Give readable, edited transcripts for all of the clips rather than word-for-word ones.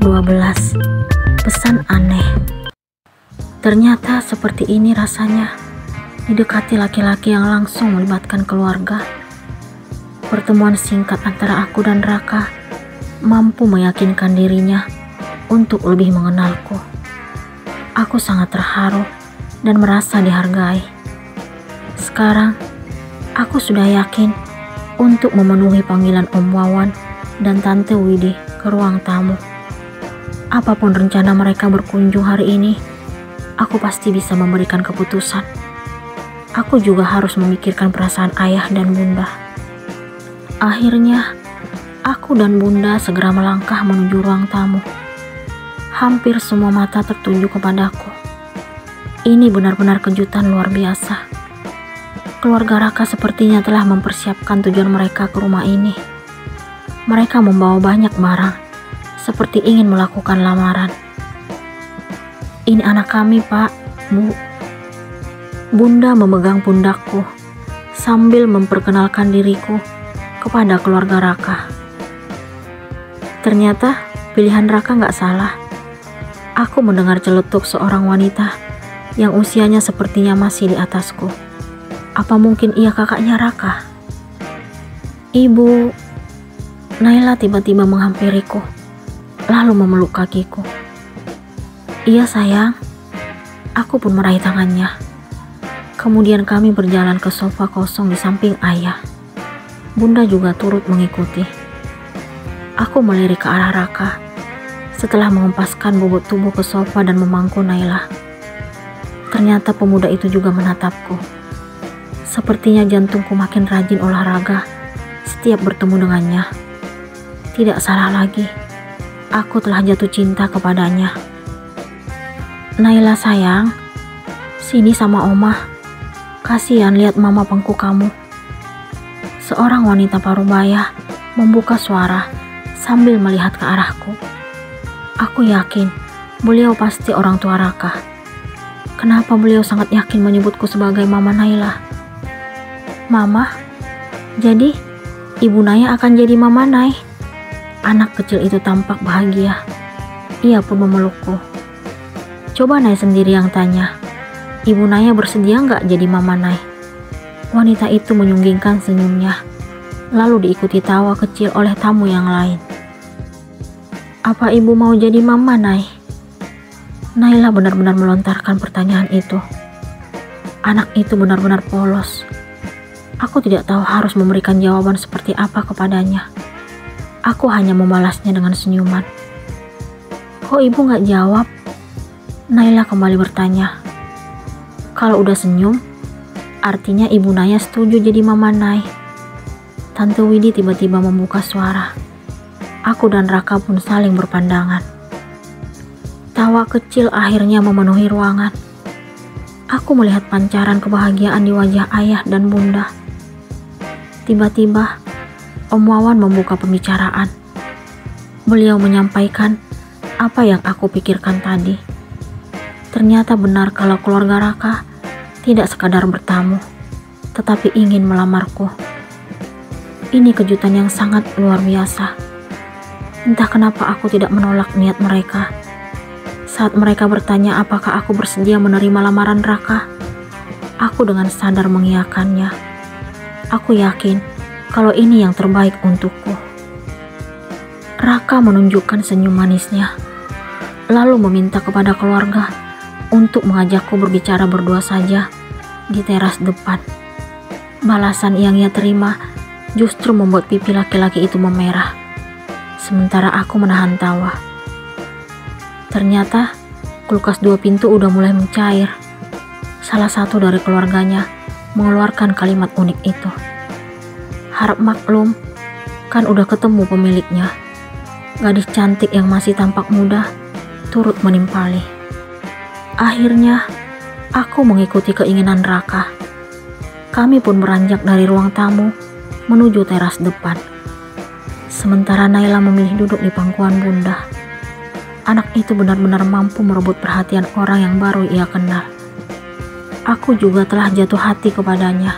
12. Pesan aneh. Ternyata seperti ini rasanya didekati laki-laki yang langsung melibatkan keluarga. Pertemuan singkat antara aku dan Raka mampu meyakinkan dirinya untuk lebih mengenalku. Aku sangat terharu dan merasa dihargai. Sekarang, aku sudah yakin untuk memenuhi panggilan Om Wawan dan Tante Widi ke ruang tamu. Apapun rencana mereka berkunjung hari ini, aku pasti bisa memberikan keputusan. Aku juga harus memikirkan perasaan ayah dan bunda. Akhirnya, aku dan bunda segera melangkah menuju ruang tamu. Hampir semua mata tertuju kepadaku. Ini benar-benar kejutan luar biasa. Keluarga Raka sepertinya telah mempersiapkan tujuan mereka ke rumah ini. Mereka membawa banyak barang, seperti ingin melakukan lamaran. Ini anak kami, Pak, Bu. Bunda memegang pundakku sambil memperkenalkan diriku kepada keluarga Raka. Ternyata pilihan Raka gak salah. Aku mendengar celetuk seorang wanita yang usianya sepertinya masih di atasku. Apa mungkin ia kakaknya Raka? Ibu. Naila tiba-tiba menghampiriku, lalu memeluk kakiku. Iya sayang. Aku pun meraih tangannya. Kemudian kami berjalan ke sofa kosong di samping ayah. Bunda juga turut mengikuti. Aku melirik ke arah Raka setelah mengempaskan bobot tubuh ke sofa dan memangku Naila. Ternyata pemuda itu juga menatapku. Sepertinya jantungku makin rajin olahraga setiap bertemu dengannya. Tidak salah lagi, aku telah jatuh cinta kepadanya. Naila sayang, sini sama Oma. Kasihan lihat mama pengku kamu. Seorang wanita parubaya membuka suara sambil melihat ke arahku. Aku yakin beliau pasti orang tua Raka. Kenapa beliau sangat yakin menyebutku sebagai Mama Naila? Mama? Jadi, Ibu Naya akan jadi Mama Nay? Anak kecil itu tampak bahagia. Ia pun memelukku. Coba Nay sendiri yang tanya. Ibu Naya bersedia nggak jadi Mama Nay? Wanita itu menyunggingkan senyumnya, lalu diikuti tawa kecil oleh tamu yang lain. Apa ibu mau jadi Mama Nay? Naila benar-benar melontarkan pertanyaan itu. Anak itu benar-benar polos. Aku tidak tahu harus memberikan jawaban seperti apa kepadanya. Aku hanya membalasnya dengan senyuman. Kok ibu gak jawab? Naila kembali bertanya. Kalau udah senyum, artinya Ibu Naya setuju jadi Mama Nay. Tante Widi tiba-tiba membuka suara. Aku dan Raka pun saling berpandangan. Tawa kecil akhirnya memenuhi ruangan. Aku melihat pancaran kebahagiaan di wajah ayah dan bunda. Tiba-tiba, Om Wawan membuka pembicaraan. Beliau menyampaikan apa yang aku pikirkan tadi. Ternyata benar kalau keluarga Raka tidak sekadar bertamu, tetapi ingin melamarku. Ini kejutan yang sangat luar biasa. Entah kenapa aku tidak menolak niat mereka. Saat mereka bertanya apakah aku bersedia menerima lamaran Raka, aku dengan sadar mengiyakannya. Aku yakin kalau ini yang terbaik untukku. Raka menunjukkan senyum manisnya, lalu meminta kepada keluarga untuk mengajakku berbicara berdua saja di teras depan. Balasan yang ia terima justru membuat pipi laki-laki itu memerah, sementara aku menahan tawa. Ternyata kulkas 2 pintu udah mulai mencair. Salah satu dari keluarganya mengeluarkan kalimat unik itu. Harap maklum, kan udah ketemu pemiliknya. Gadis cantik yang masih tampak muda turut menimpali. Akhirnya, aku mengikuti keinginan Raka. Kami pun beranjak dari ruang tamu menuju teras depan. Sementara Naila memilih duduk di pangkuan bunda. Anak itu benar-benar mampu merebut perhatian orang yang baru ia kenal. Aku juga telah jatuh hati kepadanya.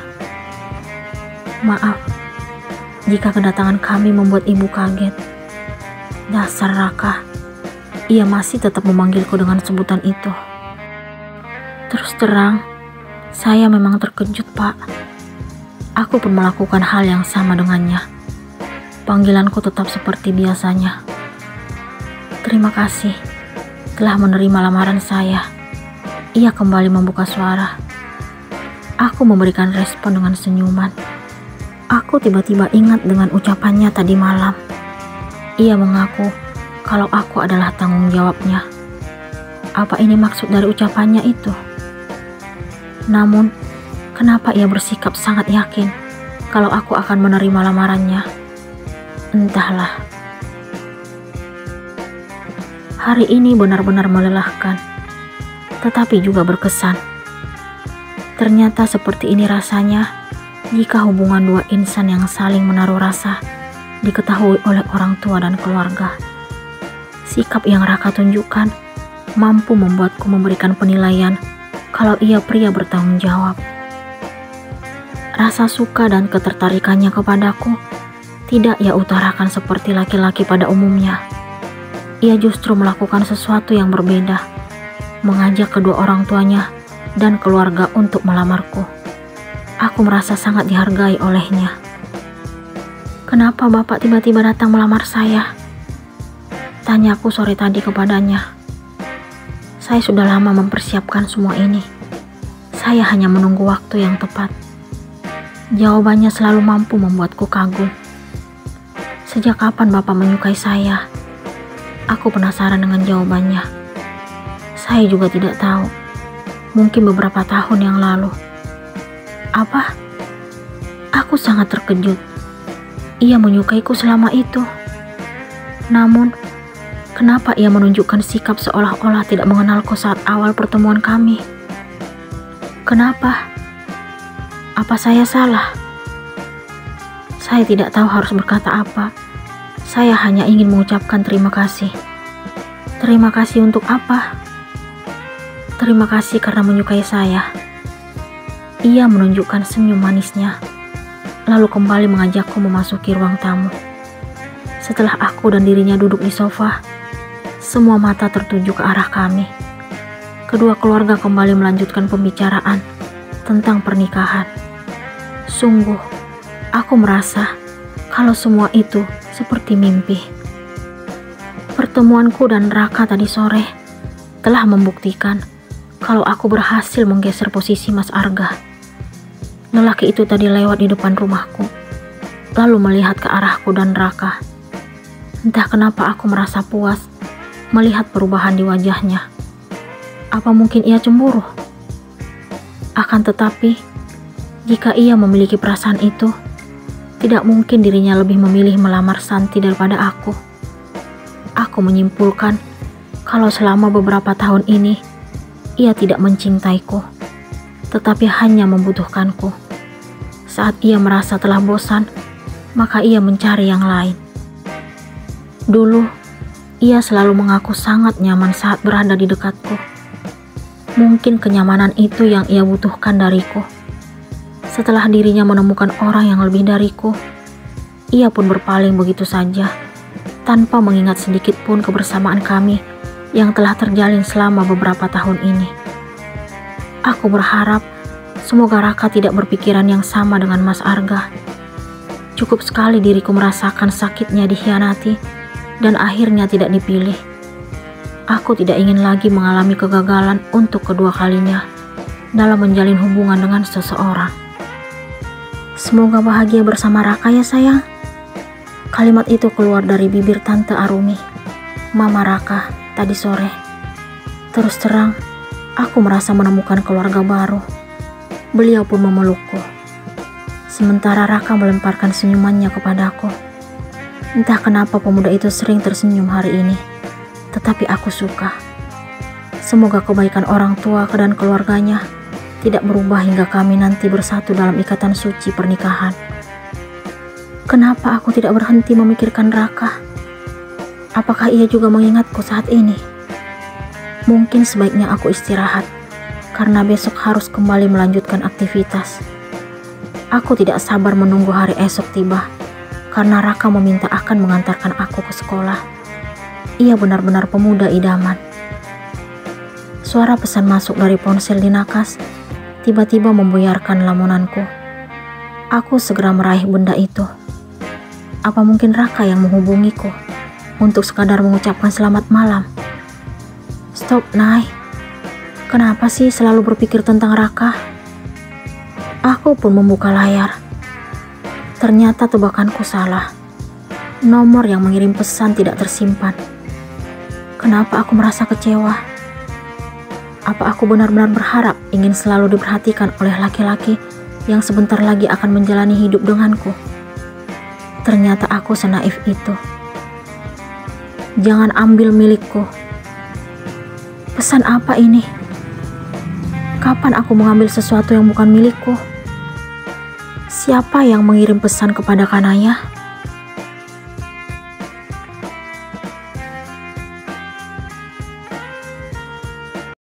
Maaf jika kedatangan kami membuat ibu kaget. Dasar Raka, ia masih tetap memanggilku dengan sebutan itu. Terus terang, saya memang terkejut, Pak. Aku pun melakukan hal yang sama dengannya. Panggilanku tetap seperti biasanya. Terima kasih telah menerima lamaran saya. Ia kembali membuka suara. Aku memberikan respon dengan senyuman. Aku tiba-tiba ingat dengan ucapannya tadi malam. Ia mengaku kalau aku adalah tanggung jawabnya. Apa ini maksud dari ucapannya itu? Namun, kenapa ia bersikap sangat yakin kalau aku akan menerima lamarannya? Entahlah. Hari ini benar-benar melelahkan, tetapi juga berkesan. Ternyata seperti ini rasanya jika hubungan dua insan yang saling menaruh rasa diketahui oleh orang tua dan keluarga. Sikap yang Raka tunjukkan mampu membuatku memberikan penilaian kalau ia pria bertanggung jawab. Rasa suka dan ketertarikannya kepadaku tidak ia utarakan seperti laki-laki pada umumnya. Ia justru melakukan sesuatu yang berbeda, mengajak kedua orang tuanya dan keluarga untuk melamarku. Aku merasa sangat dihargai olehnya. Kenapa Bapak tiba-tiba datang melamar saya? Tanyaku sore tadi kepadanya. Saya sudah lama mempersiapkan semua ini. Saya hanya menunggu waktu yang tepat. Jawabannya selalu mampu membuatku kagum. Sejak kapan Bapak menyukai saya? Aku penasaran dengan jawabannya. Saya juga tidak tahu. Mungkin beberapa tahun yang lalu. Apa? Aku sangat terkejut. Ia menyukaiku selama itu. Namun, kenapa ia menunjukkan sikap seolah-olah tidak mengenalku saat awal pertemuan kami? Kenapa? Apa saya salah? Saya tidak tahu harus berkata apa. Saya hanya ingin mengucapkan terima kasih. Terima kasih untuk apa? Terima kasih karena menyukai saya. Ia menunjukkan senyum manisnya, lalu kembali mengajakku memasuki ruang tamu. Setelah aku dan dirinya duduk di sofa, semua mata tertuju ke arah kami. Kedua keluarga kembali melanjutkan pembicaraan tentang pernikahan. Sungguh, aku merasa kalau semua itu seperti mimpi. Pertemuanku dan Raka tadi sore telah membuktikan kalau aku berhasil menggeser posisi Mas Arga. Lelaki itu tadi lewat di depan rumahku, lalu melihat ke arahku dan Raka. Entah kenapa aku merasa puas melihat perubahan di wajahnya. Apa mungkin ia cemburu? Akan tetapi, jika ia memiliki perasaan itu, tidak mungkin dirinya lebih memilih melamar Santi daripada aku. Aku menyimpulkan kalau selama beberapa tahun ini, ia tidak mencintaiku, tetapi hanya membutuhkanku. Saat ia merasa telah bosan, maka ia mencari yang lain. Dulu, ia selalu mengaku sangat nyaman saat berada di dekatku. Mungkin kenyamanan itu yang ia butuhkan dariku. Setelah dirinya menemukan orang yang lebih dariku, ia pun berpaling begitu saja, tanpa mengingat sedikit pun kebersamaan kami yang telah terjalin selama beberapa tahun ini. Aku berharap semoga Raka tidak berpikiran yang sama dengan Mas Arga. Cukup sekali diriku merasakan sakitnya dikhianati dan akhirnya tidak dipilih. Aku tidak ingin lagi mengalami kegagalan untuk kedua kalinya dalam menjalin hubungan dengan seseorang. Semoga bahagia bersama Raka ya sayang. Kalimat itu keluar dari bibir Tante Arumi, Mama Raka, tadi sore. Terus terang, aku merasa menemukan keluarga baru. Beliau pun memelukku. Sementara Raka melemparkan senyumannya kepadaku. Entah kenapa pemuda itu sering tersenyum hari ini, tetapi aku suka. Semoga kebaikan orang tua dan keluarganya tidak berubah hingga kami nanti bersatu dalam ikatan suci pernikahan. Kenapa aku tidak berhenti memikirkan Raka? Apakah ia juga mengingatku saat ini? Mungkin sebaiknya aku istirahat, karena besok harus kembali melanjutkan aktivitas. Aku tidak sabar menunggu hari esok tiba, karena Raka meminta akan mengantarkan aku ke sekolah. ia benar-benar pemuda idaman. Suara pesan masuk dari ponsel di nakas tiba-tiba membuyarkan lamunanku. Aku segera meraih benda itu. Apa mungkin Raka yang menghubungiku untuk sekadar mengucapkan selamat malam? Stop, Nay. Kenapa sih selalu berpikir tentang Raka? Aku pun membuka layar. Ternyata tebakanku salah. Nomor yang mengirim pesan tidak tersimpan. Kenapa aku merasa kecewa? Apa aku benar-benar berharap ingin selalu diperhatikan oleh laki-laki yang sebentar lagi akan menjalani hidup denganku? Ternyata aku senaif itu. Jangan ambil milikku. Pesan apa ini? Kapan aku mengambil sesuatu yang bukan milikku? Siapa yang mengirim pesan kepada Kanaya?